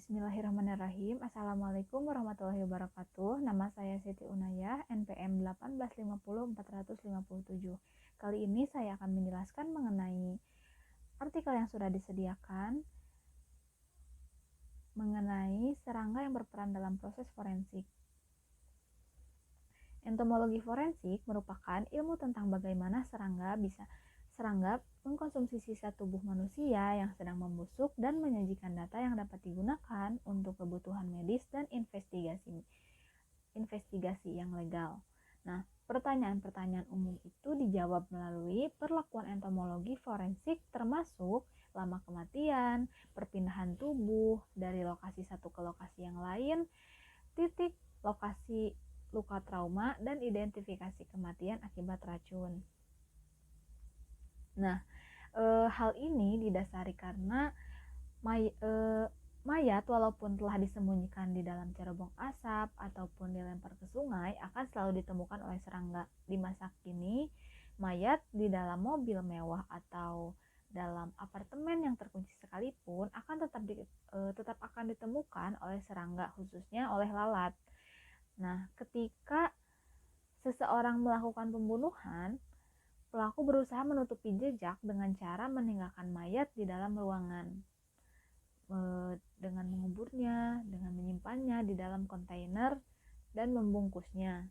Bismillahirrahmanirrahim. Assalamualaikum warahmatullahi wabarakatuh. Nama saya Siti Unayah, NPM 1850457. Kali ini saya akan menjelaskan mengenai artikel yang sudah disediakan mengenai serangga yang berperan dalam proses forensik. Entomologi forensik merupakan ilmu tentang bagaimana serangga mengkonsumsi sisa tubuh manusia yang sedang membusuk dan menyajikan data yang dapat digunakan untuk kebutuhan medis dan investigasi yang legal. Nah, pertanyaan-pertanyaan umum itu dijawab melalui perlakuan entomologi forensik termasuk lama kematian, perpindahan tubuh dari lokasi satu ke lokasi yang lain, titik lokasi luka trauma, dan identifikasi kematian akibat racun. Nah, hal ini didasari karena mayat walaupun telah disembunyikan di dalam cerobong asap ataupun dilempar ke sungai akan selalu ditemukan oleh serangga. Di masa kini, mayat di dalam mobil mewah atau dalam apartemen yang terkunci sekalipun akan tetap akan ditemukan oleh serangga, khususnya oleh lalat. Nah, ketika seseorang melakukan pembunuhan, pelaku berusaha menutupi jejak dengan cara meninggalkan mayat di dalam ruangan, dengan menguburnya, dengan menyimpannya di dalam kontainer dan membungkusnya,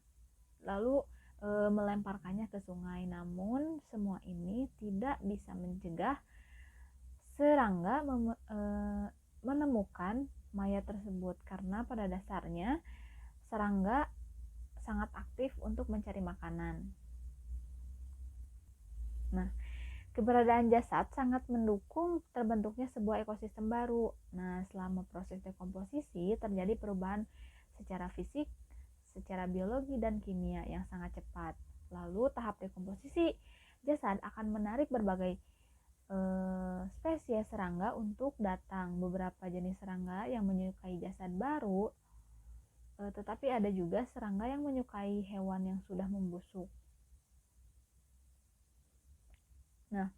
lalu melemparkannya ke sungai. Namun semua ini tidak bisa mencegah serangga menemukan mayat tersebut, karena pada dasarnya serangga sangat aktif untuk mencari makanan. Nah, keberadaan jasad sangat mendukung terbentuknya sebuah ekosistem baru. Nah, selama proses dekomposisi terjadi perubahan secara fisik, secara biologi dan kimia yang sangat cepat. Lalu tahap dekomposisi jasad akan menarik berbagai spesies serangga untuk datang. Beberapa jenis serangga yang menyukai jasad baru, tetapi ada juga serangga yang menyukai hewan yang sudah membusuk. Nah,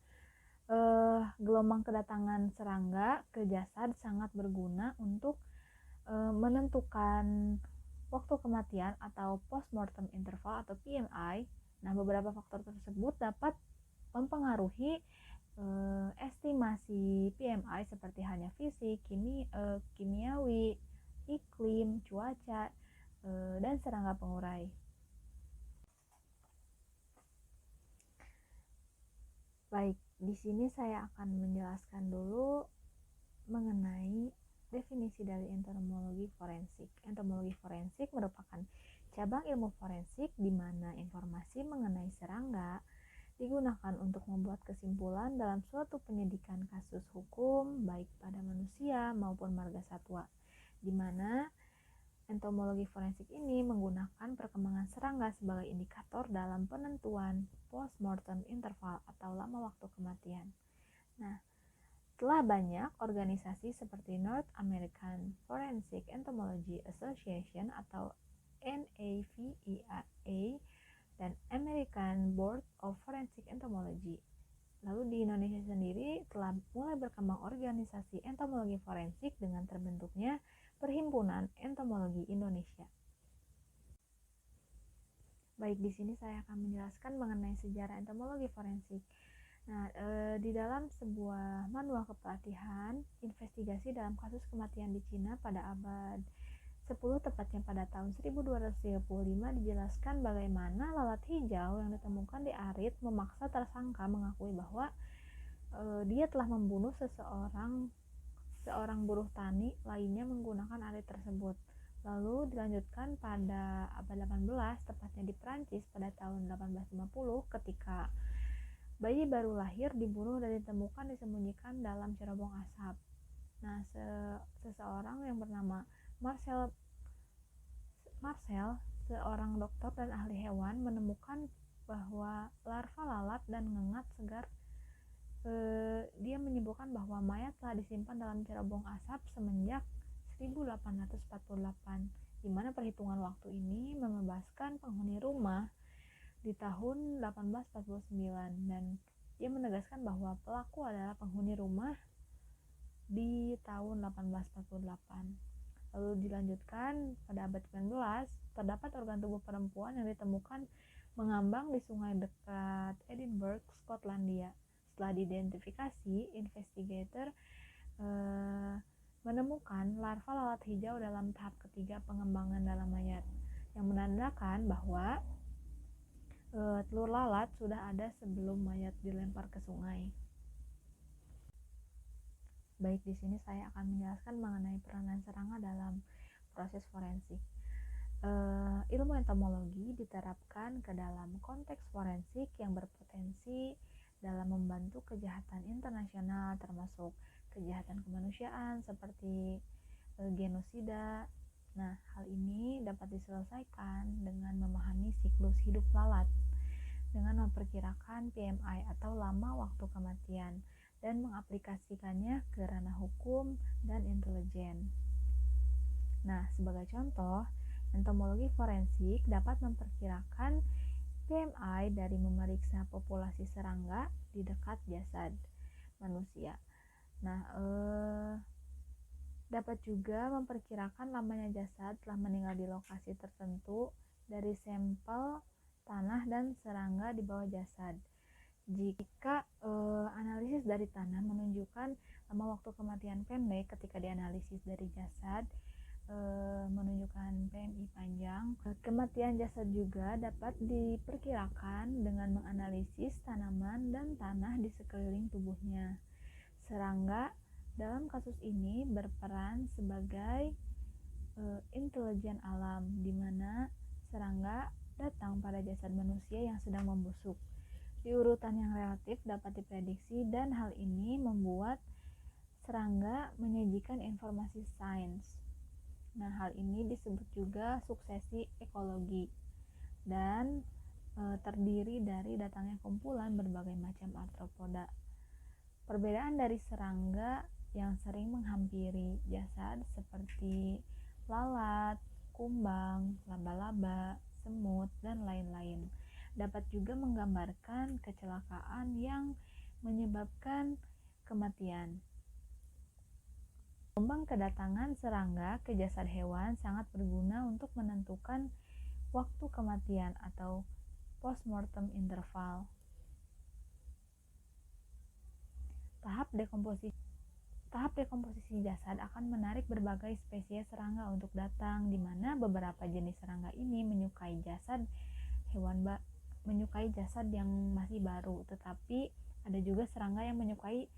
gelombang kedatangan serangga ke jasad sangat berguna untuk menentukan waktu kematian atau postmortem interval atau PMI. Nah, beberapa faktor tersebut dapat mempengaruhi estimasi PMI seperti halnya fisik, kimiawi, iklim, cuaca, dan serangga pengurai. Baik, di sini saya akan menjelaskan dulu mengenai definisi dari entomologi forensik. Entomologi forensik merupakan cabang ilmu forensik di mana informasi mengenai serangga digunakan untuk membuat kesimpulan dalam suatu penyidikan kasus hukum baik pada manusia maupun marga satwa, di mana entomologi forensik ini menggunakan perkembangan serangga sebagai indikator dalam penentuan postmortem interval atau lama waktu kematian. Nah, telah banyak organisasi seperti North American Forensic Entomology Association atau NAVEA dan American Board of Forensic Entomology. Lalu di Indonesia sendiri telah mulai berkembang organisasi entomologi forensik dengan terbentuknya Perhimpunan Entomologi Indonesia. Baik, di sini saya akan menjelaskan mengenai sejarah entomologi forensik. Nah, di dalam sebuah manual kepelatihan investigasi dalam kasus kematian di Cina pada abad 10, tepatnya pada tahun 1235, dijelaskan bagaimana lalat hijau yang ditemukan di arit memaksa tersangka mengakui bahwa dia telah membunuh seorang buruh tani lainnya menggunakan arit tersebut. Lalu dilanjutkan pada abad 18, tepatnya di Prancis pada tahun 1850, ketika bayi baru lahir dibunuh dan ditemukan disembunyikan dalam cerobong asap. Nah, seseorang yang bernama Marcel, seorang dokter dan ahli hewan, menemukan bahwa larva lalat dan ngengat segar. Dia menyebutkan bahwa mayat telah disimpan dalam cerobong asap semenjak 1848, di mana perhitungan waktu ini membebaskan penghuni rumah di tahun 1849, dan dia menegaskan bahwa pelaku adalah penghuni rumah di tahun 1848. Lalu dilanjutkan pada abad 19, terdapat organ tubuh perempuan yang ditemukan mengambang di sungai dekat Edinburgh, Skotlandia. Setelah diidentifikasi, investigator menemukan larva lalat hijau dalam tahap ketiga pengembangan dalam mayat, yang menandakan bahwa telur lalat sudah ada sebelum mayat dilempar ke sungai. Baik, di sini saya akan menjelaskan mengenai peranan serangga dalam proses forensik. Ilmu entomologi diterapkan ke dalam konteks forensik yang berpotensi dalam membantu kejahatan internasional, termasuk kejahatan kemanusiaan seperti genosida. Nah, hal ini dapat diselesaikan dengan memahami siklus hidup lalat, dengan memperkirakan PMI atau lama waktu kematian, dan mengaplikasikannya ke ranah hukum dan intelijen. Nah, sebagai contoh, entomologi forensik dapat memperkirakan PMI dari memeriksa populasi serangga di dekat jasad manusia. Nah, dapat juga memperkirakan lamanya jasad telah meninggal di lokasi tertentu dari sampel tanah dan serangga di bawah jasad. Jika analisis dari tanah menunjukkan lama waktu kematian pendek ketika dianalisis dari jasad menunjukkan PMI panjang, kematian jasad juga dapat diperkirakan dengan menganalisis tanaman dan tanah di sekeliling tubuhnya. Serangga dalam kasus ini berperan sebagai intelijen alam, di mana serangga datang pada jasad manusia yang sedang membusuk di urutan yang relatif dapat diprediksi, dan hal ini membuat serangga menyajikan informasi sains. Nah, hal ini disebut juga suksesi ekologi dan terdiri dari datangnya kumpulan berbagai macam arthropoda. Perbedaan dari serangga yang sering menghampiri jasad seperti lalat, kumbang, laba-laba, semut, dan lain-lain dapat juga menggambarkan kecelakaan yang menyebabkan kematian. Gelombang kedatangan serangga ke jasad hewan sangat berguna untuk menentukan waktu kematian atau postmortem interval. Tahap dekomposisi jasad akan menarik berbagai spesies serangga untuk datang, di mana beberapa jenis serangga ini menyukai jasad yang masih baru, tetapi ada juga serangga yang menyukai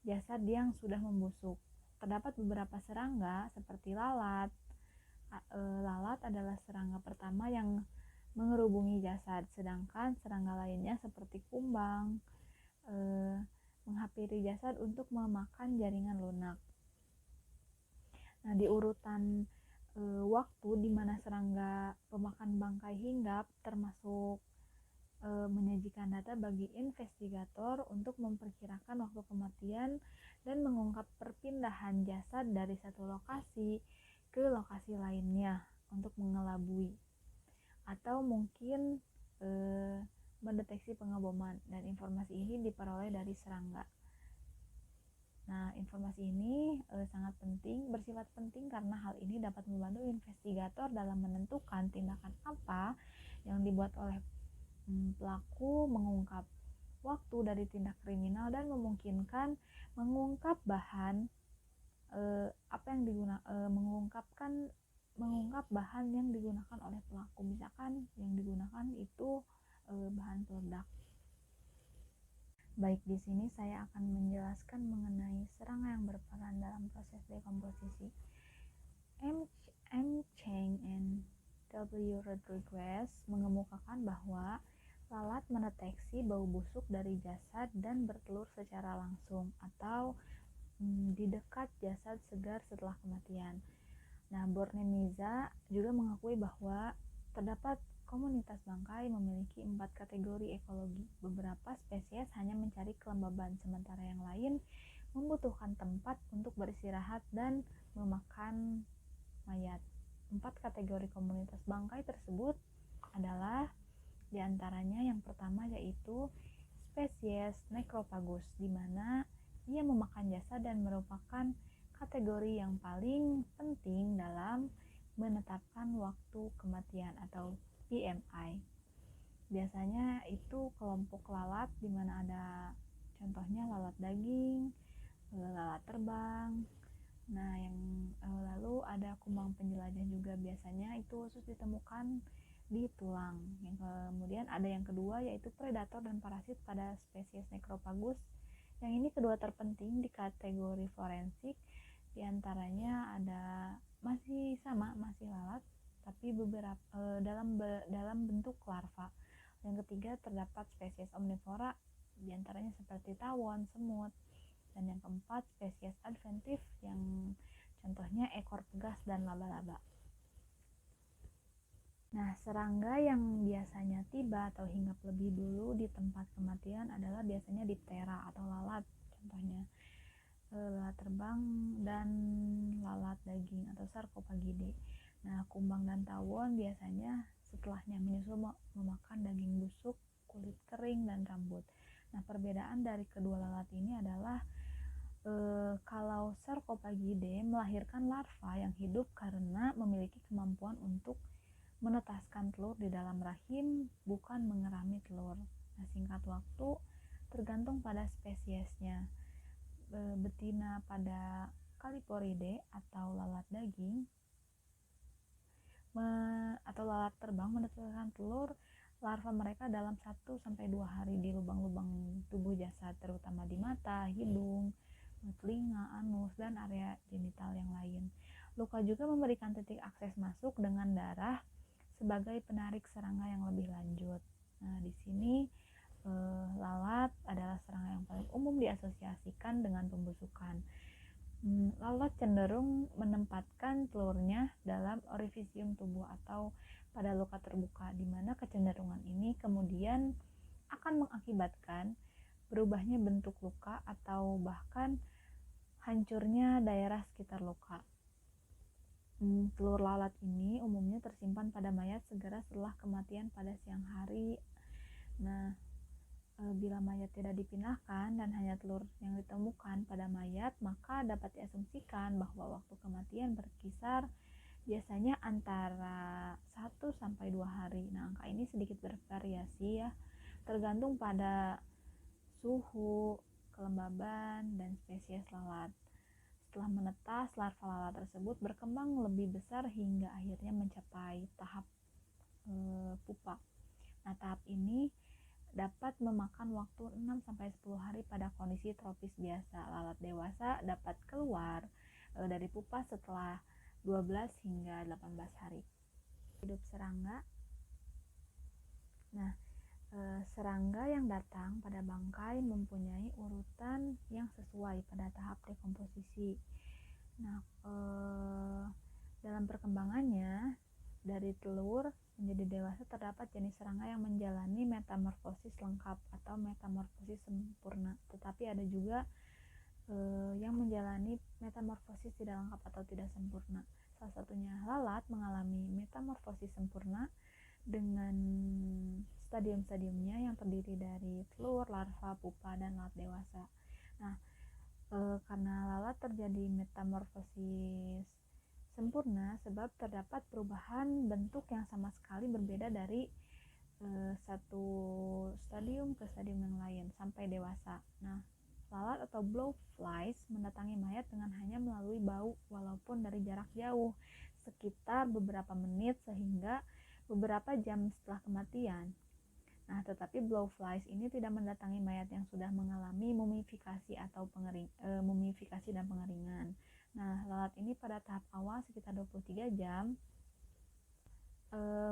jasad yang sudah membusuk. Terdapat beberapa serangga seperti lalat. Lalat adalah serangga pertama yang mengerubungi jasad, sedangkan serangga lainnya seperti kumbang menghampiri jasad untuk memakan jaringan lunak. Nah, di urutan waktu di mana serangga pemakan bangkai hinggap, termasuk menyajikan data bagi investigator untuk memperkirakan waktu kematian dan mengungkap perpindahan jasad dari satu lokasi ke lokasi lainnya untuk mengelabui atau mungkin mendeteksi pengeboman, dan informasi ini diperoleh dari serangga. Nah, informasi ini sangat penting, bersifat penting karena hal ini dapat membantu investigator dalam menentukan tindakan apa yang dibuat oleh pelaku, mengungkap waktu dari tindak kriminal, dan memungkinkan mengungkap bahan mengungkap bahan yang digunakan oleh pelaku. Misalkan yang digunakan itu bahan peledak. Baik, di sini saya akan menjelaskan mengenai serangga yang berperan dalam proses dekomposisi. M. Cheng and W. Rodriguez mengemukakan bahwa lalat mendeteksi bau busuk dari jasad dan bertelur secara langsung atau di dekat jasad segar setelah kematian. Nah, Bornemisza juga mengakui bahwa terdapat komunitas bangkai memiliki 4 kategori ekologi. Beberapa spesies hanya mencari kelembaban, sementara yang lain membutuhkan tempat untuk beristirahat dan memakan mayat. 4 kategori komunitas bangkai tersebut adalah diantaranya yang pertama yaitu spesies Necrophagus, di mana ia memakan jasa dan merupakan kategori yang paling penting dalam menetapkan waktu kematian atau BMI. Biasanya itu kelompok lalat di mana ada contohnya lalat daging, lalat terbang. Nah, yang lalu ada kumbang penjelajah juga, biasanya itu khusus ditemukan di tulang. Yang kemudian ada yang kedua yaitu predator dan parasit pada spesies Necropagus. Yang ini kedua terpenting di kategori forensik. Di antaranya ada masih lalat, tapi beberapa dalam bentuk larva. Yang ketiga terdapat spesies omnivora, di antaranya seperti tawon, semut. Dan yang keempat spesies adventif yang contohnya ekor pegas dan laba-laba. Nah, serangga yang biasanya tiba atau hinggap lebih dulu di tempat kematian adalah biasanya diptera atau lalat, contohnya lalat terbang dan lalat daging atau Sarcopagidae. Nah, kumbang dan tawon biasanya setelahnya menyusul memakan daging busuk, kulit kering, dan rambut. Nah, perbedaan dari kedua lalat ini adalah kalau Sarcopagidae melahirkan larva yang hidup karena memiliki kemampuan untuk menetaskan telur di dalam rahim, bukan mengerami telur. Nah, singkat waktu tergantung pada spesiesnya. Betina pada Calliporidea atau lalat daging atau lalat terbang menetaskan telur larva mereka dalam 1-2 hari di lubang-lubang tubuh jasad, terutama di mata, hidung, telinga, anus, dan area genital yang lain. Luka juga memberikan titik akses masuk dengan darah sebagai penarik serangga yang lebih lanjut. Nah, di sini lalat adalah serangga yang paling umum diasosiasikan dengan pembusukan. Lalat cenderung menempatkan telurnya dalam orifisium tubuh atau pada luka terbuka, di mana kecenderungan ini kemudian akan mengakibatkan berubahnya bentuk luka atau bahkan hancurnya daerah sekitar luka. Telur lalat ini umumnya tersimpan pada mayat segera setelah kematian pada siang hari. Nah, bila mayat tidak dipindahkan dan hanya telur yang ditemukan pada mayat, maka dapat diasumsikan bahwa waktu kematian berkisar biasanya antara 1-2 hari. Nah, angka ini sedikit bervariasi ya, tergantung pada suhu, kelembaban, dan spesies lalat. Setelah menetas, larva lalat tersebut berkembang lebih besar hingga akhirnya mencapai tahap pupa. Nah, tahap ini dapat memakan waktu 6-10 hari pada kondisi tropis biasa. Lalat dewasa dapat keluar dari pupa setelah 12 hingga 18 hari. Hidup serangga. Nah, serangga yang datang pada bangkai mempunyai urutan yang sesuai pada tahap dekomposisi. Nah, dalam perkembangannya dari telur menjadi dewasa terdapat jenis serangga yang menjalani metamorfosis lengkap atau metamorfosis sempurna, tetapi ada juga yang menjalani metamorfosis tidak lengkap atau tidak sempurna. Salah satunya lalat mengalami metamorfosis sempurna dengan stadium-stadiumnya yang terdiri dari telur, larva, pupa, dan lalat dewasa. Nah, karena lalat terjadi metamorfosis sempurna sebab terdapat perubahan bentuk yang sama sekali berbeda dari satu stadium ke stadium yang lain sampai dewasa. Nah, lalat atau blowflies mendatangi mayat dengan hanya melalui bau walaupun dari jarak jauh sekitar beberapa menit sehingga beberapa jam setelah kematian. Nah, tetapi blowflies ini tidak mendatangi mayat yang sudah mengalami mumifikasi atau mumifikasi dan pengeringan. Nah, lalat ini pada tahap awal sekitar 23 jam.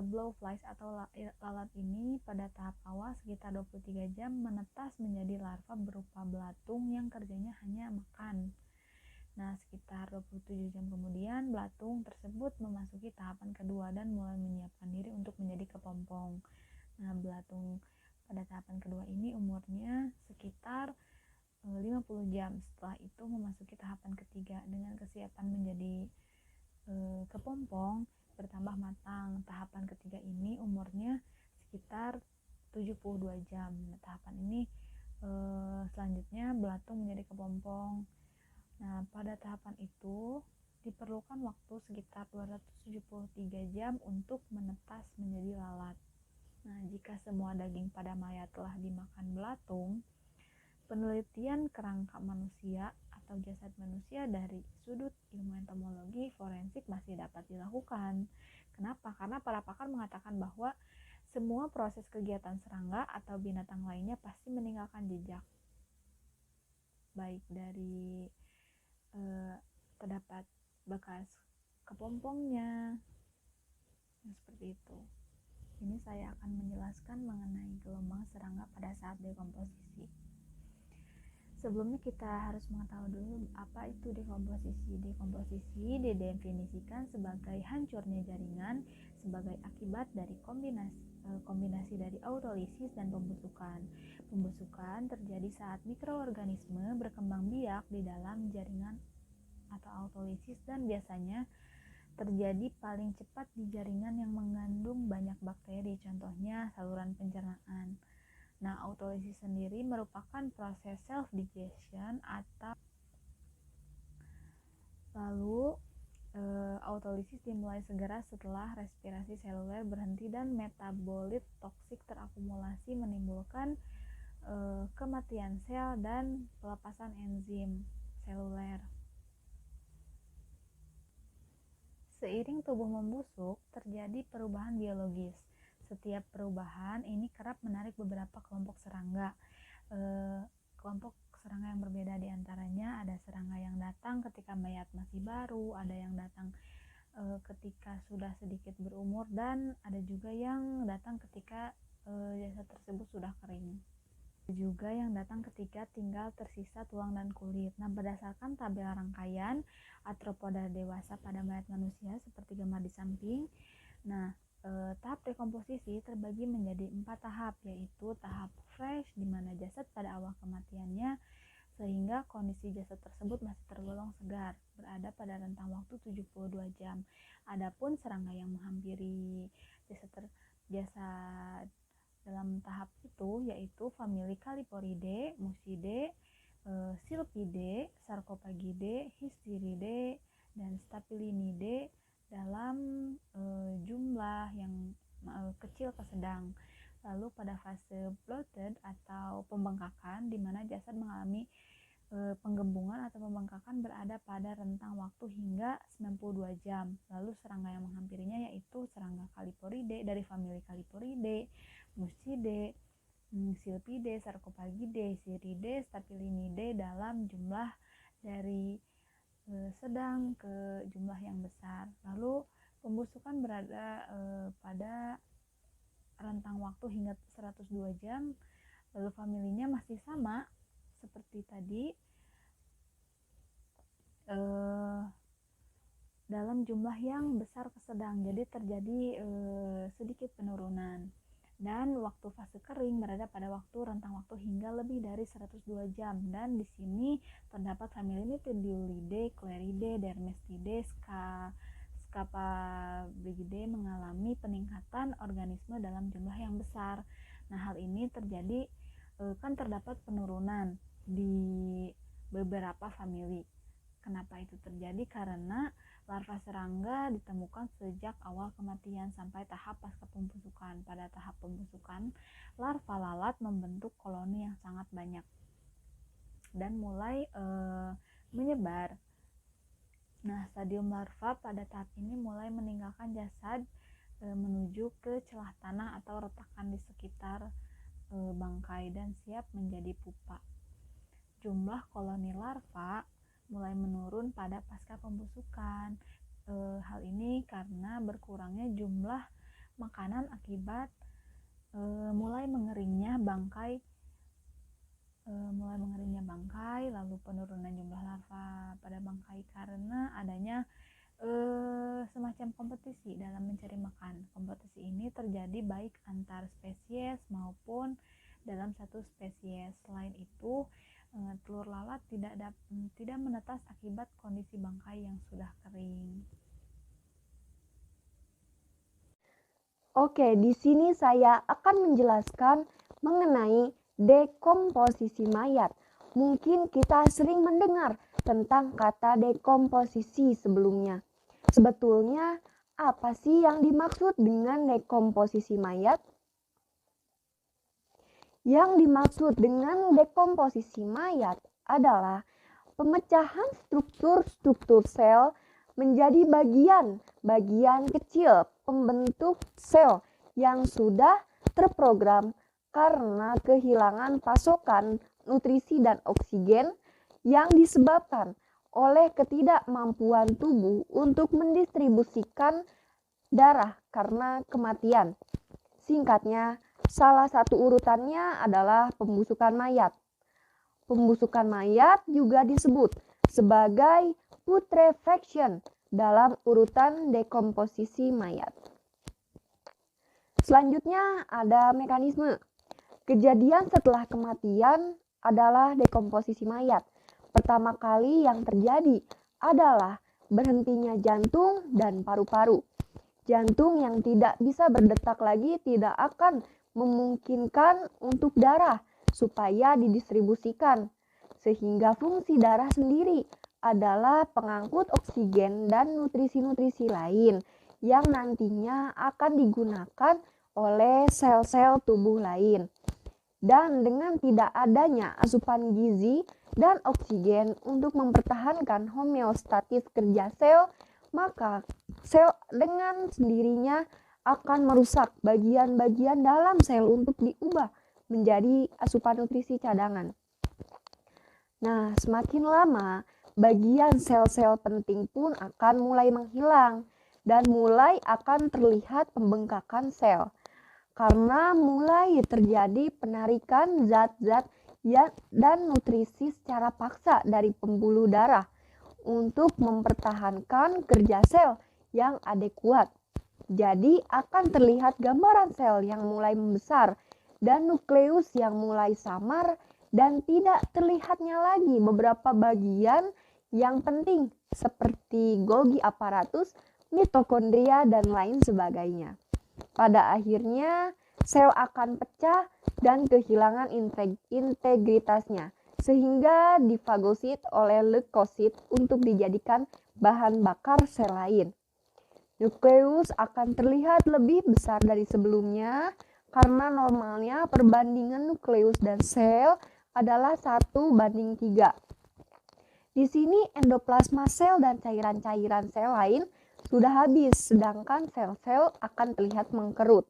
Blowflies atau lalat ini pada tahap awal sekitar 23 jam menetas menjadi larva berupa belatung yang kerjanya hanya makan. Nah, sekitar 27 jam kemudian belatung tersebut memasuki tahapan kedua dan mulai menyiapkan diri untuk menjadi kepompong. Nah, belatung pada tahapan kedua ini umurnya sekitar 50 jam. Setelah itu memasuki tahapan ketiga dengan kesiapan menjadi kepompong bertambah matang. Tahapan ketiga ini umurnya sekitar 72 jam. Nah, tahapan ini Selanjutnya belatung menjadi kepompong. Nah, pada tahapan itu diperlukan waktu sekitar 273 jam untuk menetas menjadi lalat. Nah, jika semua daging pada mayat telah dimakan belatung, penelitian kerangka manusia atau jasad manusia dari sudut ilmu entomologi forensik masih dapat dilakukan. Kenapa? Karena para pakar mengatakan bahwa semua proses kegiatan serangga atau binatang lainnya pasti meninggalkan jejak, baik dari terdapat bekas kepompongnya, seperti itu. Ini saya akan menjelaskan mengenai gelombang serangga pada saat dekomposisi. Sebelumnya kita harus mengetahui dulu apa itu dekomposisi. Dekomposisi didefinisikan sebagai hancurnya jaringan sebagai akibat dari kombinasi dari autolisis dan pembusukan. Pembusukan terjadi saat mikroorganisme berkembang biak di dalam jaringan atau autolisis, dan biasanya terjadi paling cepat di jaringan yang mengandung banyak bakteri, contohnya saluran pencernaan. Nah, autolisis sendiri merupakan proses self-digestion atau lalu autolisis dimulai segera setelah respirasi seluler berhenti dan metabolit toksik terakumulasi menimbulkan kematian sel dan pelepasan enzim seluler. Seiring tubuh membusuk, terjadi perubahan biologis. Setiap perubahan ini kerap menarik beberapa kelompok serangga. Kelompok serangga yang berbeda diantaranya ada serangga yang datang ketika mayat masih baru, ada yang datang ketika sudah sedikit berumur, dan ada juga yang datang ketika jasad tersebut sudah kering. Juga yang datang ketika tinggal tersisa tulang dan kulit. Nah, berdasarkan tabel rangkaian arthropoda dewasa pada mayat manusia seperti gambar di samping. Nah, tahap dekomposisi terbagi menjadi 4 tahap, yaitu tahap fresh di mana jasad pada awal kematiannya sehingga kondisi jasad tersebut masih tergolong segar, berada pada rentang waktu 72 jam. Adapun serangga yang menghampiri jasad dalam tahap itu yaitu famili Caliporidae, Musidae, Silpidae, Sarcopagidae, Histiridae, dan Staphylininae dalam jumlah yang kecil ke sedang. Lalu pada fase bloated atau pembengkakan di mana jasad mengalami penggembungan atau pembengkakan berada pada rentang waktu hingga 92 jam. Lalu serangga yang menghampirinya yaitu serangga Caliporidae dari famili Caliporidae, Musidae, Silpidae, Sarcopagidae, Histiridae, Staphylininae dalam jumlah dari sedang ke jumlah yang besar. Lalu pembusukan berada pada rentang waktu hingga 102 jam. Lalu familinya masih sama seperti tadi, dalam jumlah yang besar ke sedang, jadi terjadi sedikit penurunan. Dan waktu fase kering berada pada waktu rentang waktu hingga lebih dari 102 jam. Dan di sini terdapat famili Nitidiulidae, Cleridae, Dermestidae, Scapabrigidae mengalami peningkatan organisme dalam jumlah yang besar. Nah, hal ini terjadi kan terdapat penurunan di beberapa famili. Kenapa itu terjadi? Karena larva serangga ditemukan sejak awal kematian sampai tahap pasca pembusukan. Pada tahap pembusukan, larva lalat membentuk koloni yang sangat banyak dan mulai menyebar. Nah, stadium larva pada tahap ini mulai meninggalkan jasad menuju ke celah tanah atau retakan di sekitar bangkai dan siap menjadi pupa. Jumlah koloni larva mulai menurun pada pasca pembusukan. Hal ini karena berkurangnya jumlah makanan akibat mulai mengeringnya bangkai, lalu penurunan jumlah larva pada bangkai karena adanya semacam kompetisi dalam mencari makan. Kompetisi ini terjadi baik antar spesies maupun dalam satu spesies. Selain itu, telur lalat tidak menetas akibat kondisi bangkai yang sudah kering. Oke, di sini saya akan menjelaskan mengenai Dekomposisi mayat. Mungkin kita sering mendengar tentang kata dekomposisi sebelumnya. Sebetulnya apa sih yang dimaksud dengan dekomposisi mayat? Yang dimaksud dengan dekomposisi mayat adalah pemecahan struktur-struktur sel menjadi bagian-bagian kecil pembentuk sel yang sudah terprogram karena kehilangan pasokan nutrisi dan oksigen yang disebabkan oleh ketidakmampuan tubuh untuk mendistribusikan darah karena kematian. Singkatnya, salah satu urutannya adalah pembusukan mayat. Pembusukan mayat juga disebut sebagai putrefaction dalam urutan dekomposisi mayat. Selanjutnya ada mekanisme. Kejadian setelah kematian adalah dekomposisi mayat. Pertama kali yang terjadi adalah berhentinya jantung dan paru-paru. Jantung yang tidak bisa berdetak lagi tidak akan memungkinkan untuk darah supaya didistribusikan, sehingga fungsi darah sendiri adalah pengangkut oksigen dan nutrisi-nutrisi lain yang nantinya akan digunakan oleh sel-sel tubuh lain. Dan dengan tidak adanya asupan gizi dan oksigen untuk mempertahankan homeostatis kerja sel, maka sel dengan sendirinya akan merusak bagian-bagian dalam sel untuk diubah menjadi asupan nutrisi cadangan. Nah, semakin lama, bagian sel-sel penting pun akan mulai menghilang dan mulai akan terlihat pembengkakan sel. Karena mulai terjadi penarikan zat-zat dan nutrisi secara paksa dari pembuluh darah untuk mempertahankan kerja sel yang adekuat. Jadi akan terlihat gambaran sel yang mulai membesar dan nukleus yang mulai samar dan tidak terlihatnya lagi beberapa bagian yang penting seperti Golgi apparatus, mitokondria, dan lain sebagainya. Pada akhirnya sel akan pecah dan kehilangan integritasnya sehingga difagosit oleh leukosit untuk dijadikan bahan bakar sel lain. Nukleus akan terlihat lebih besar dari sebelumnya karena normalnya perbandingan nukleus dan sel adalah 1:3. Di sini endoplasma sel dan cairan-cairan sel lain sudah habis, sedangkan sel-sel akan terlihat mengkerut.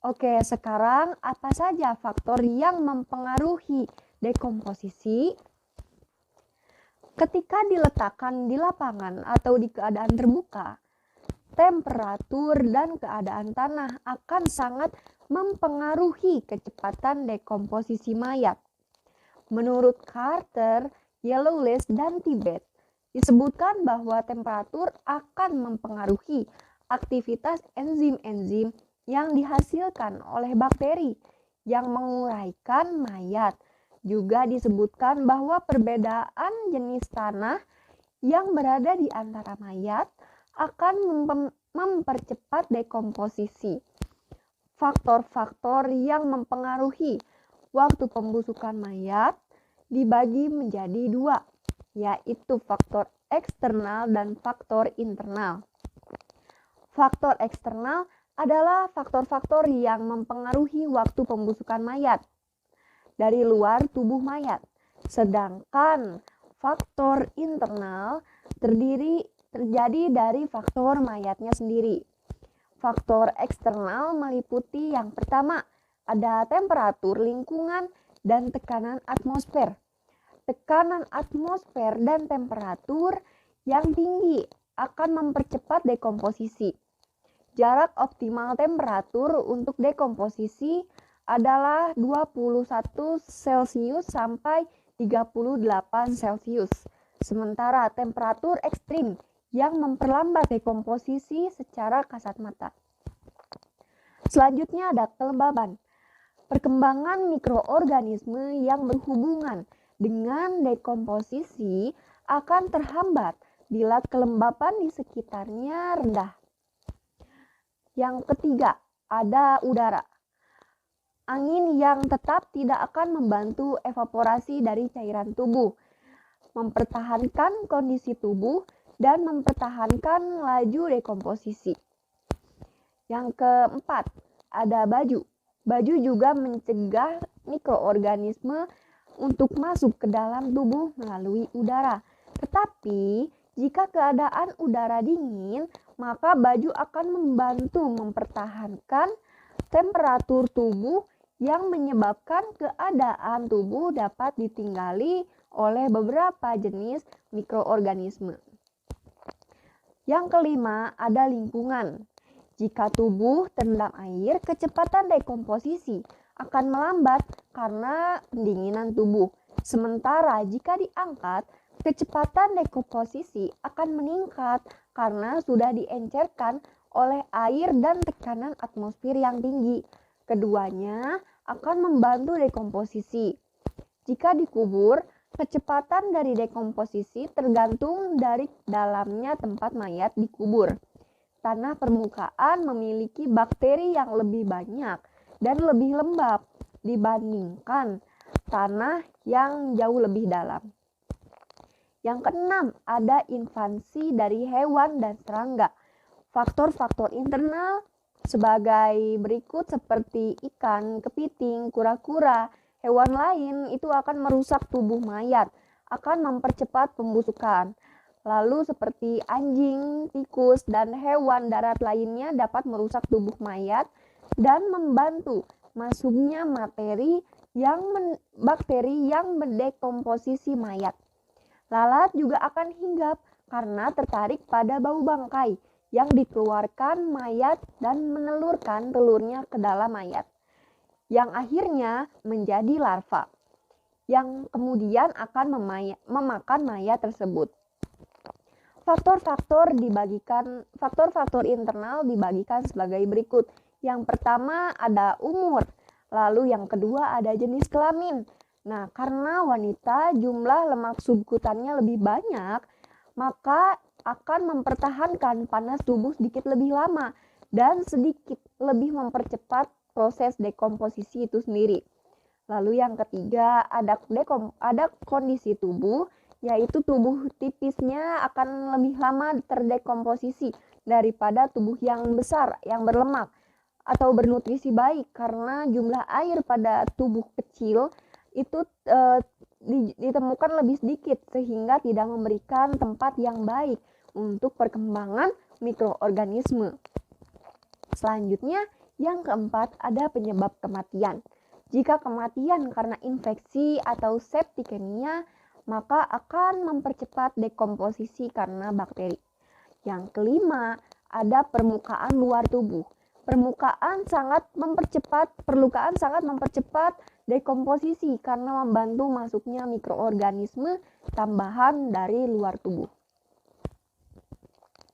Oke, sekarang apa saja faktor yang mempengaruhi dekomposisi? Ketika diletakkan di lapangan atau di keadaan terbuka, temperatur dan keadaan tanah akan sangat mempengaruhi kecepatan dekomposisi mayat. Menurut Carter, Yellowlees, dan Tibet, disebutkan bahwa temperatur akan mempengaruhi aktivitas enzim-enzim yang dihasilkan oleh bakteri yang menguraikan mayat. Juga disebutkan bahwa perbedaan jenis tanah yang berada di antara mayat akan mempercepat dekomposisi. Faktor-faktor yang mempengaruhi waktu pembusukan mayat dibagi menjadi 2, yaitu faktor eksternal dan faktor internal. Faktor eksternal adalah faktor-faktor yang mempengaruhi waktu pembusukan mayat dari luar tubuh mayat. Sedangkan faktor internal terjadi dari faktor mayatnya sendiri. Faktor eksternal meliputi yang pertama, ada temperatur lingkungan dan tekanan atmosfer. Tekanan atmosfer dan temperatur yang tinggi akan mempercepat dekomposisi. Jarak optimal temperatur untuk dekomposisi adalah 21 Celcius sampai 38 Celcius. Sementara temperatur ekstrim yang memperlambat dekomposisi secara kasat mata. Selanjutnya ada kelembaban. Perkembangan mikroorganisme yang berhubungan dengan dekomposisi akan terhambat bila kelembapan di sekitarnya rendah. Yang ketiga, ada udara. Angin yang tetap tidak akan membantu evaporasi dari cairan tubuh, mempertahankan kondisi tubuh, dan mempertahankan laju dekomposisi. Yang keempat, ada baju. Baju juga mencegah mikroorganisme untuk masuk ke dalam tubuh melalui udara. Tetapi, jika keadaan udara dingin, maka baju akan membantu mempertahankan temperatur tubuh yang menyebabkan keadaan tubuh dapat ditinggali oleh beberapa jenis mikroorganisme. Yang kelima, ada lingkungan. Jika tubuh terendam air, kecepatan dekomposisi akan melambat karena pendinginan tubuh. Sementara jika diangkat, kecepatan dekomposisi akan meningkat karena sudah diencerkan oleh air dan tekanan atmosfer yang tinggi. Keduanya akan membantu dekomposisi. Jika dikubur, kecepatan dari dekomposisi tergantung dari dalamnya tempat mayat dikubur. Tanah permukaan memiliki bakteri yang lebih banyak dan lebih lembab dibandingkan tanah yang jauh lebih dalam. Yang keenam, ada invasi dari hewan dan serangga. Faktor-faktor internal sebagai berikut seperti ikan, kepiting, kura-kura, hewan lain itu akan merusak tubuh mayat, akan mempercepat pembusukan. Lalu seperti anjing, tikus, dan hewan darat lainnya dapat merusak tubuh mayat dan membantu masuknya bakteri yang mendekomposisi mayat. Lalat juga akan hinggap karena tertarik pada bau bangkai yang dikeluarkan mayat dan menelurkan telurnya ke dalam mayat, yang akhirnya menjadi larva, yang kemudian akan memakan mayat tersebut. Faktor-faktor internal dibagikan sebagai berikut. Yang pertama ada umur, lalu yang kedua ada jenis kelamin. Nah, karena wanita jumlah lemak subkutannya lebih banyak, maka akan mempertahankan panas tubuh sedikit lebih lama dan sedikit lebih mempercepat proses dekomposisi itu sendiri. Lalu yang ketiga ada kondisi tubuh, yaitu tubuh tipisnya akan lebih lama terdekomposisi daripada tubuh yang besar, yang berlemak atau bernutrisi baik, karena jumlah air pada tubuh kecil itu ditemukan lebih sedikit sehingga tidak memberikan tempat yang baik untuk perkembangan mikroorganisme. Selanjutnya, yang keempat ada penyebab kematian. Jika kematian karena infeksi atau septikemia, maka akan mempercepat dekomposisi karena bakteri. Yang kelima, ada permukaan luar tubuh. Permukaan sangat mempercepat dekomposisi karena membantu masuknya mikroorganisme tambahan dari luar tubuh.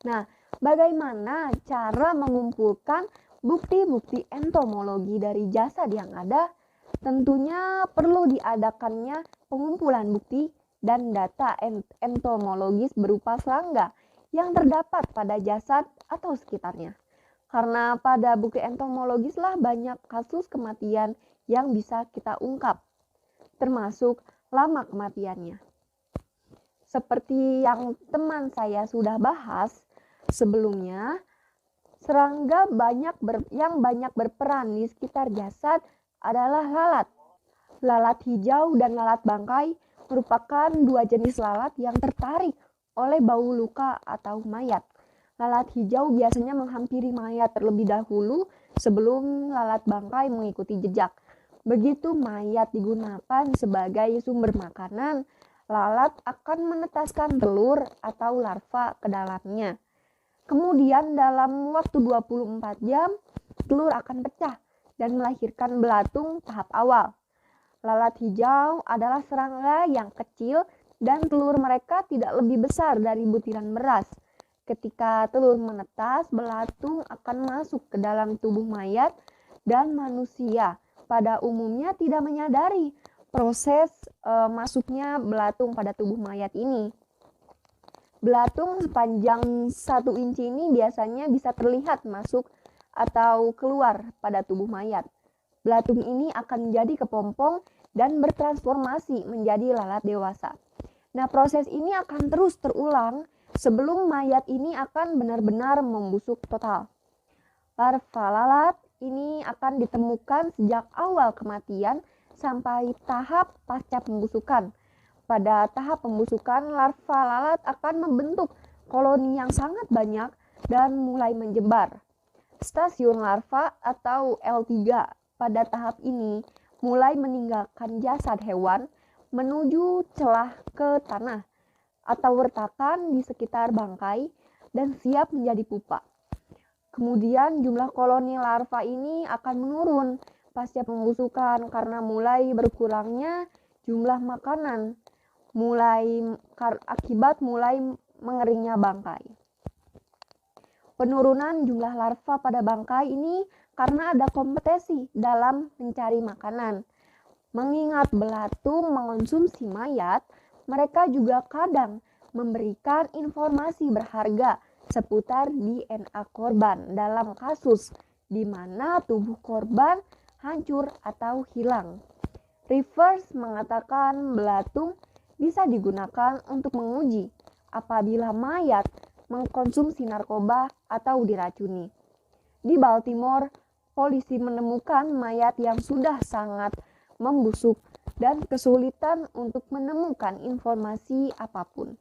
Nah, bagaimana cara mengumpulkan bukti-bukti entomologi dari jasad yang ada? Tentunya perlu diadakannya pengumpulan bukti dan data entomologis berupa serangga yang terdapat pada jasad atau sekitarnya. Karena pada bukti entomologislah banyak kasus kematian yang bisa kita ungkap, termasuk lama kematiannya. Seperti yang teman saya sudah bahas sebelumnya, serangga yang banyak berperan di sekitar jasad adalah lalat. Lalat hijau dan lalat bangkai merupakan dua jenis lalat yang tertarik oleh bau luka atau mayat. Lalat hijau biasanya menghampiri mayat terlebih dahulu sebelum lalat bangkai mengikuti jejak. Begitu mayat digunakan sebagai sumber makanan, lalat akan menetaskan telur atau larva ke dalamnya. Kemudian dalam waktu 24 jam, telur akan pecah dan melahirkan belatung tahap awal. Lalat hijau adalah serangga yang kecil dan telur mereka tidak lebih besar dari butiran beras. Ketika telur menetas, belatung akan masuk ke dalam tubuh mayat dan manusia pada umumnya tidak menyadari proses masuknya belatung pada tubuh mayat ini. Belatung sepanjang 1 inci ini biasanya bisa terlihat masuk atau keluar pada tubuh mayat. belatung ini akan menjadi kepompong dan bertransformasi menjadi lalat dewasa. Nah, proses ini akan terus terulang sebelum mayat ini akan benar-benar membusuk total. Larva lalat ini akan ditemukan sejak awal kematian sampai tahap pasca pembusukan. Pada tahap pembusukan, larva lalat akan membentuk koloni yang sangat banyak dan mulai menyebar. Stasiun larva atau L3 pada tahap ini mulai meninggalkan jasad hewan menuju celah ke tanah atau retakan di sekitar bangkai dan siap menjadi pupa. Kemudian jumlah koloni larva ini akan menurun pasca pembusukan karena mulai berkurangnya jumlah makanan, akibat mulai mengeringnya bangkai. Penurunan jumlah larva pada bangkai ini karena ada kompetisi dalam mencari makanan. Mengingat belatung mengonsumsi mayat, mereka juga kadang memberikan informasi berharga seputar DNA korban dalam kasus di mana tubuh korban hancur atau hilang. Rivers mengatakan belatung bisa digunakan untuk menguji apabila mayat mengkonsumsi narkoba atau diracuni. Di Baltimore, polisi menemukan mayat yang sudah sangat membusuk dan kesulitan untuk menemukan informasi apapun.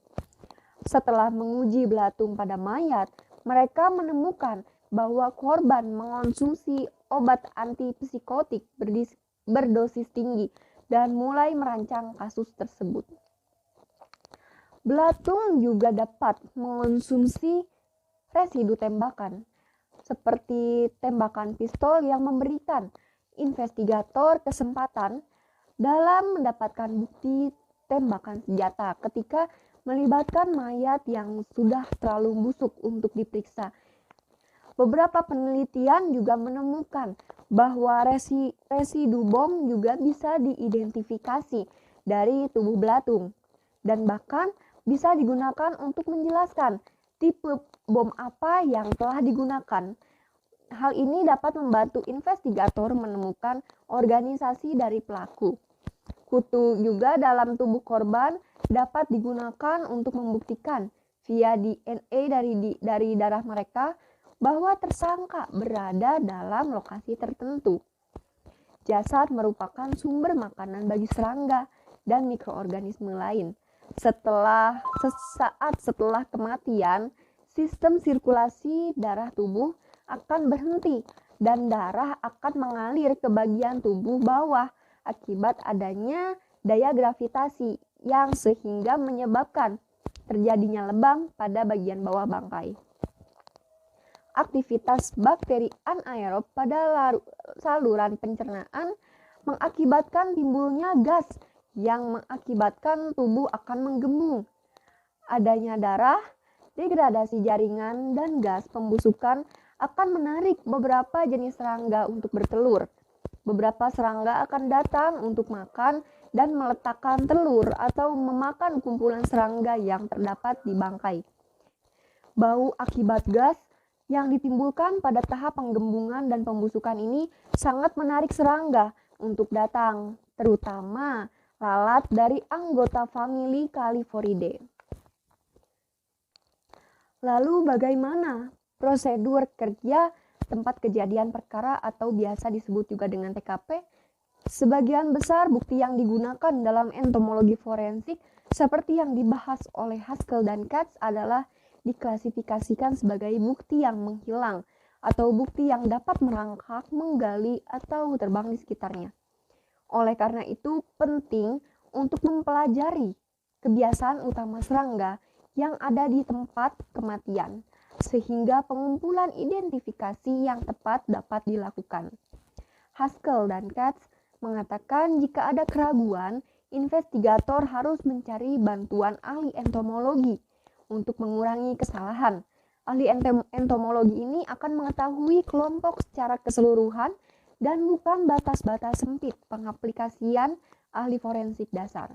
Setelah menguji belatung pada mayat, mereka menemukan bahwa korban mengonsumsi obat antipsikotik berdosis tinggi dan mulai merancang kasus tersebut. Belatung juga dapat mengonsumsi residu tembakan, seperti tembakan pistol yang memberikan investigator kesempatan dalam mendapatkan bukti tembakan senjata ketika melibatkan mayat yang sudah terlalu busuk untuk diperiksa. Beberapa penelitian juga menemukan bahwa residu bom juga bisa diidentifikasi dari tubuh belatung dan bahkan bisa digunakan untuk menjelaskan tipe bom apa yang telah digunakan. Hal ini dapat membantu investigator menemukan organisasi dari pelaku. Kutu juga dalam tubuh korban dapat digunakan untuk membuktikan via DNA dari darah mereka bahwa tersangka berada dalam lokasi tertentu. Jasad merupakan sumber makanan bagi serangga dan mikroorganisme lain. Sesaat setelah kematian, sistem sirkulasi darah tubuh akan berhenti dan darah akan mengalir ke bagian tubuh bawah akibat adanya daya gravitasi yang sehingga menyebabkan terjadinya lebam pada bagian bawah bangkai. Aktivitas bakteri anaerob pada saluran pencernaan mengakibatkan timbulnya gas yang mengakibatkan tubuh akan menggembung. Adanya darah, degradasi jaringan, dan gas pembusukan akan menarik beberapa jenis serangga untuk bertelur. Beberapa serangga akan datang untuk makan dan meletakkan telur atau memakan kumpulan serangga yang terdapat di bangkai. Bau akibat gas yang ditimbulkan pada tahap penggembungan dan pembusukan ini sangat menarik serangga untuk datang, terutama lalat dari anggota famili Califoridae. Lalu bagaimana prosedur kerja tempat kejadian perkara atau biasa disebut juga dengan TKP? Sebagian besar bukti yang digunakan dalam entomologi forensik seperti yang dibahas oleh Haskell dan Katz adalah diklasifikasikan sebagai bukti yang menghilang atau bukti yang dapat merangkak, menggali, atau terbang di sekitarnya. Oleh karena itu penting untuk mempelajari kebiasaan utama serangga yang ada di tempat kematian sehingga pengumpulan identifikasi yang tepat dapat dilakukan. Haskell dan Katz mengatakan jika ada keraguan, investigator harus mencari bantuan ahli entomologi untuk mengurangi kesalahan. Ahli entomologi ini akan mengetahui kelompok secara keseluruhan dan bukan batas-batas sempit pengaplikasian ahli forensik dasar.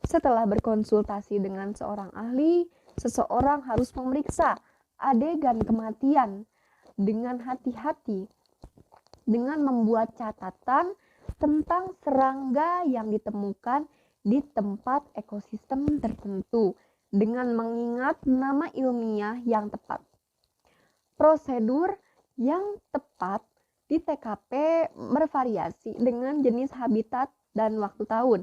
Setelah berkonsultasi dengan seorang ahli, seseorang harus memeriksa adegan kematian dengan hati-hati dengan membuat catatan tentang serangga yang ditemukan di tempat ekosistem tertentu dengan mengingat nama ilmiah yang tepat. Prosedur yang tepat di TKP bervariasi dengan jenis habitat dan waktu tahun,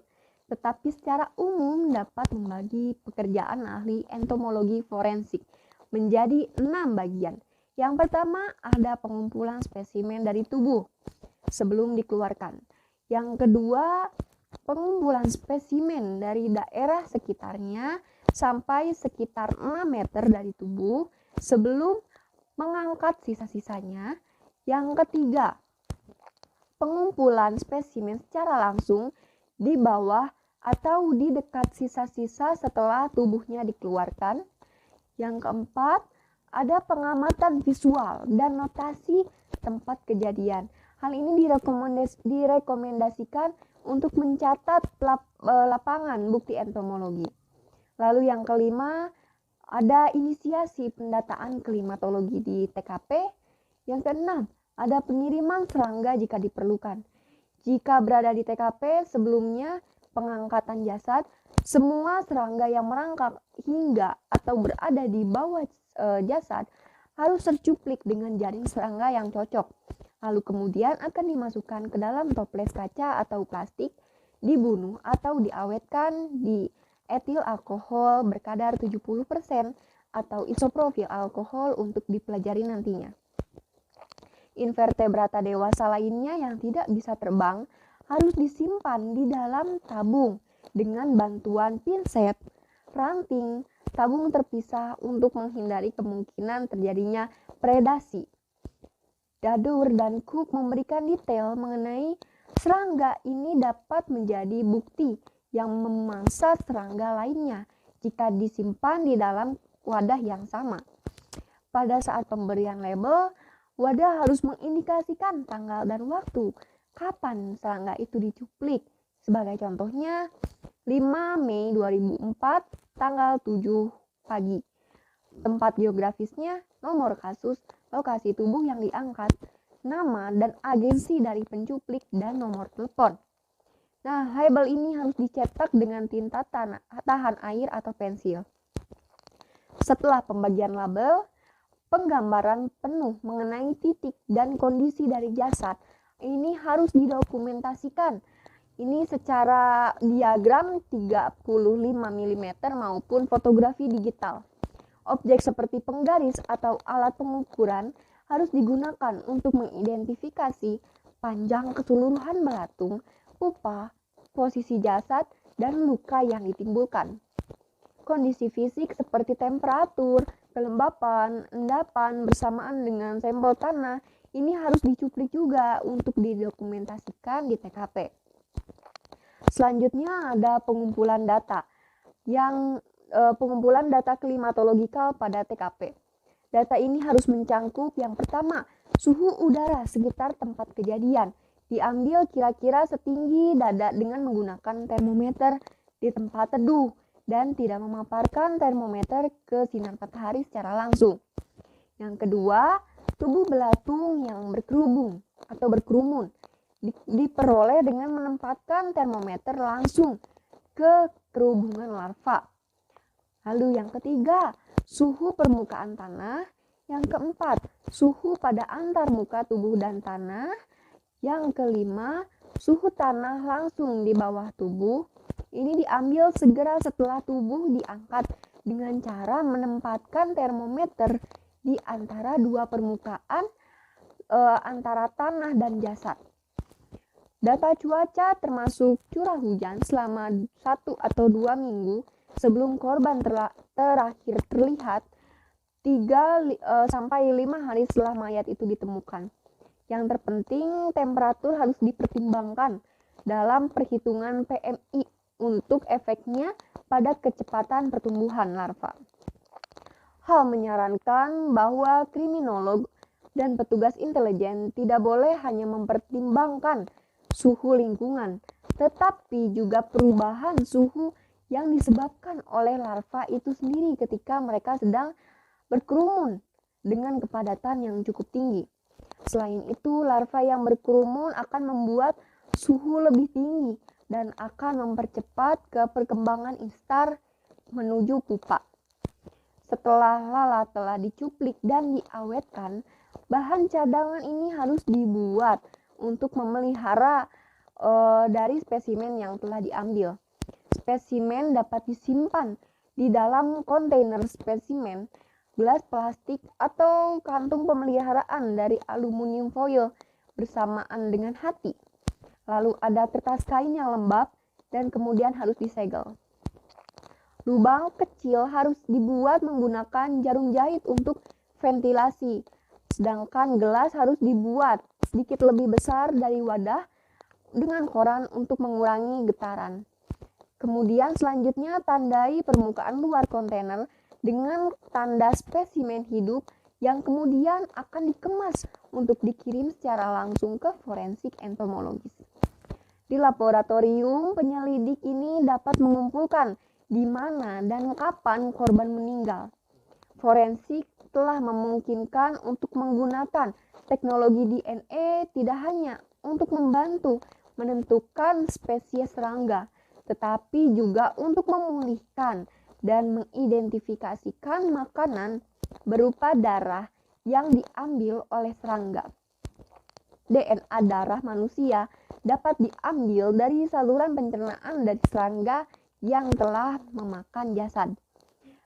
tetapi secara umum dapat membagi pekerjaan ahli entomologi forensik menjadi 6 bagian. Yang pertama ada pengumpulan spesimen dari tubuh sebelum dikeluarkan. Yang kedua, pengumpulan spesimen dari daerah sekitarnya sampai sekitar 6 meter dari tubuh sebelum mengangkat sisa-sisanya. Yang ketiga, pengumpulan spesimen secara langsung di bawah atau di dekat sisa-sisa setelah tubuhnya dikeluarkan. Yang keempat, ada pengamatan visual dan notasi tempat kejadian. Hal ini direkomendasikan untuk mencatat lapangan bukti entomologi. Lalu yang kelima, ada inisiasi pendataan klimatologi di TKP. Yang keenam, ada pengiriman serangga jika diperlukan. Jika berada di TKP sebelumnya pengangkatan jasad, semua serangga yang merangkak hingga atau berada di bawah jasad harus tercuplik dengan jaring serangga yang cocok. Lalu kemudian akan dimasukkan ke dalam toples kaca atau plastik, dibunuh atau diawetkan di etil alkohol berkadar 70% atau isoprofil alkohol untuk dipelajari nantinya. Invertebrata dewasa lainnya yang tidak bisa terbang harus disimpan di dalam tabung dengan bantuan pinset, ranting, tabung terpisah untuk menghindari kemungkinan terjadinya predasi. Dadur dan Cook memberikan detail mengenai serangga ini dapat menjadi bukti yang memangsa serangga lainnya jika disimpan di dalam wadah yang sama. Pada saat pemberian label, wadah harus mengindikasikan tanggal dan waktu kapan serangga itu dicuplik. Sebagai contohnya, 5 Mei 2004, tanggal 7 pagi. Tempat geografisnya, nomor kasus, lokasi tubuh yang diangkat, nama dan agensi dari pencuplik, dan nomor telepon. Nah, label ini harus dicetak dengan tinta tahan air atau pensil. Setelah pembagian label, penggambaran penuh mengenai titik dan kondisi dari jasad ini harus didokumentasikan. Ini secara diagram 35 mm maupun fotografi digital. Objek seperti penggaris atau alat pengukuran harus digunakan untuk mengidentifikasi panjang keseluruhan belatung, pupa, posisi jasad, dan luka yang ditimbulkan. Kondisi fisik seperti temperatur, kelembapan, endapan bersamaan dengan sampel tanah ini harus dicuplik juga untuk didokumentasikan di TKP. Selanjutnya ada pengumpulan data pengumpulan data klimatologikal pada TKP. Data ini harus mencangkup yang pertama, suhu udara sekitar tempat kejadian. Diambil kira-kira setinggi dada dengan menggunakan termometer di tempat teduh dan tidak memaparkan termometer ke sinar matahari secara langsung. Yang kedua, tubuh belatung yang berkerubung atau berkerumun diperoleh dengan menempatkan termometer langsung ke kerubungan larva. Lalu yang ketiga, suhu permukaan tanah. Yang keempat, suhu pada antar muka tubuh dan tanah. Yang kelima, suhu tanah langsung di bawah tubuh. Ini diambil segera setelah tubuh diangkat dengan cara menempatkan termometer di antara dua permukaan antara tanah dan jasad. Data cuaca termasuk curah hujan selama 1 atau 2 minggu sebelum korban terakhir terlihat 3 sampai 5 hari setelah mayat itu ditemukan. Yang terpenting, temperatur harus dipertimbangkan dalam perhitungan PMI untuk efeknya pada kecepatan pertumbuhan larva. Hal menyarankan bahwa kriminolog dan petugas intelijen tidak boleh hanya mempertimbangkan suhu lingkungan, tetapi juga perubahan suhu yang disebabkan oleh larva itu sendiri ketika mereka sedang berkerumun dengan kepadatan yang cukup tinggi. Selain itu, larva yang berkerumun akan membuat suhu lebih tinggi dan akan mempercepat ke perkembangan instar menuju pupa. Setelah lalat telah dicuplik dan diawetkan, bahan cadangan ini harus dibuat untuk memelihara dari spesimen yang telah diambil. Spesimen dapat disimpan di dalam kontainer spesimen, gelas plastik, atau kantung pemeliharaan dari aluminium foil bersamaan dengan hati. Lalu ada kertas kain yang lembab dan kemudian harus disegel. Lubang kecil harus dibuat menggunakan jarum jahit untuk ventilasi, sedangkan gelas harus dibuat sedikit lebih besar dari wadah dengan koran untuk mengurangi getaran. Kemudian selanjutnya tandai permukaan luar kontainer dengan tanda spesimen hidup yang kemudian akan dikemas untuk dikirim secara langsung ke forensik entomologis. Di laboratorium, penyelidik ini dapat mengumpulkan di mana dan kapan korban meninggal. Forensik telah memungkinkan untuk menggunakan teknologi DNA tidak hanya untuk membantu menentukan spesies serangga, tetapi juga untuk memulihkan dan mengidentifikasikan makanan berupa darah yang diambil oleh serangga. DNA darah manusia dapat diambil dari saluran pencernaan dari serangga yang telah memakan jasad.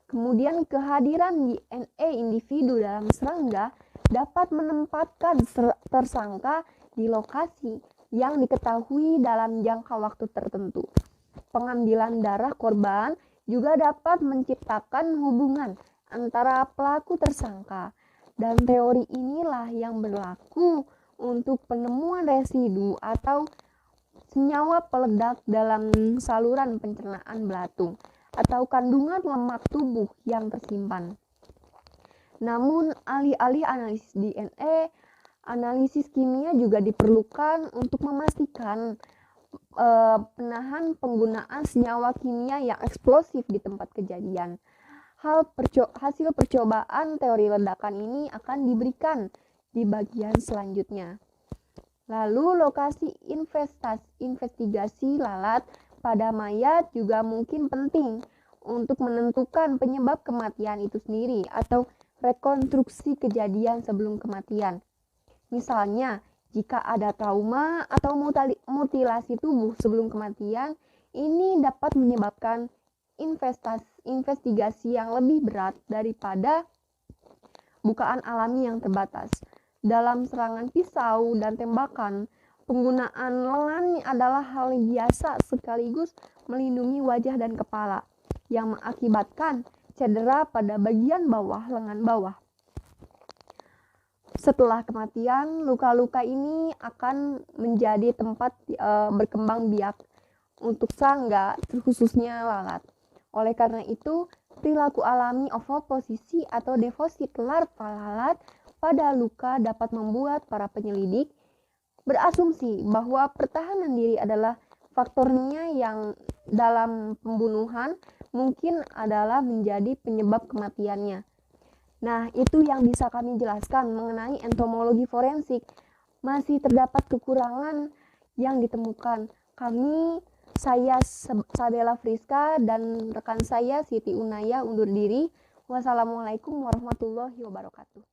Kemudian kehadiran DNA individu dalam serangga dapat menempatkan tersangka di lokasi yang diketahui dalam jangka waktu tertentu. Pengambilan darah korban juga dapat menciptakan hubungan antara pelaku tersangka, dan teori inilah yang berlaku untuk penemuan residu atau senyawa peledak dalam saluran pencernaan belatung atau kandungan lemak tubuh yang tersimpan. Namun, alih-alih analisis DNA, analisis kimia juga diperlukan untuk memastikan penahan penggunaan senyawa kimia yang eksplosif di tempat kejadian. Hasil percobaan teori ledakan ini akan diberikan di bagian selanjutnya. Lalu lokasi investigasi lalat pada mayat juga mungkin penting untuk menentukan penyebab kematian itu sendiri atau rekonstruksi kejadian sebelum kematian. Misalnya, jika ada trauma atau mutilasi tubuh sebelum kematian, ini dapat menyebabkan investigasi yang lebih berat daripada bukaan alami yang terbatas. Dalam serangan pisau dan tembakan, penggunaan lengan adalah hal yang biasa sekaligus melindungi wajah dan kepala yang mengakibatkan cedera pada bagian bawah lengan bawah. Setelah kematian, luka-luka ini akan menjadi tempat berkembang biak untuk serangga, khususnya lalat. Oleh karena itu, perilaku alami ovoposisi atau deposit larva lalat pada luka dapat membuat para penyelidik berasumsi bahwa pertahanan diri adalah faktornya yang dalam pembunuhan mungkin adalah menjadi penyebab kematiannya. Nah, itu yang bisa kami jelaskan mengenai entomologi forensik. Masih terdapat kekurangan yang ditemukan. Saya Sabella Friska dan rekan saya Siti Unaya undur diri. Wassalamualaikum warahmatullahi wabarakatuh.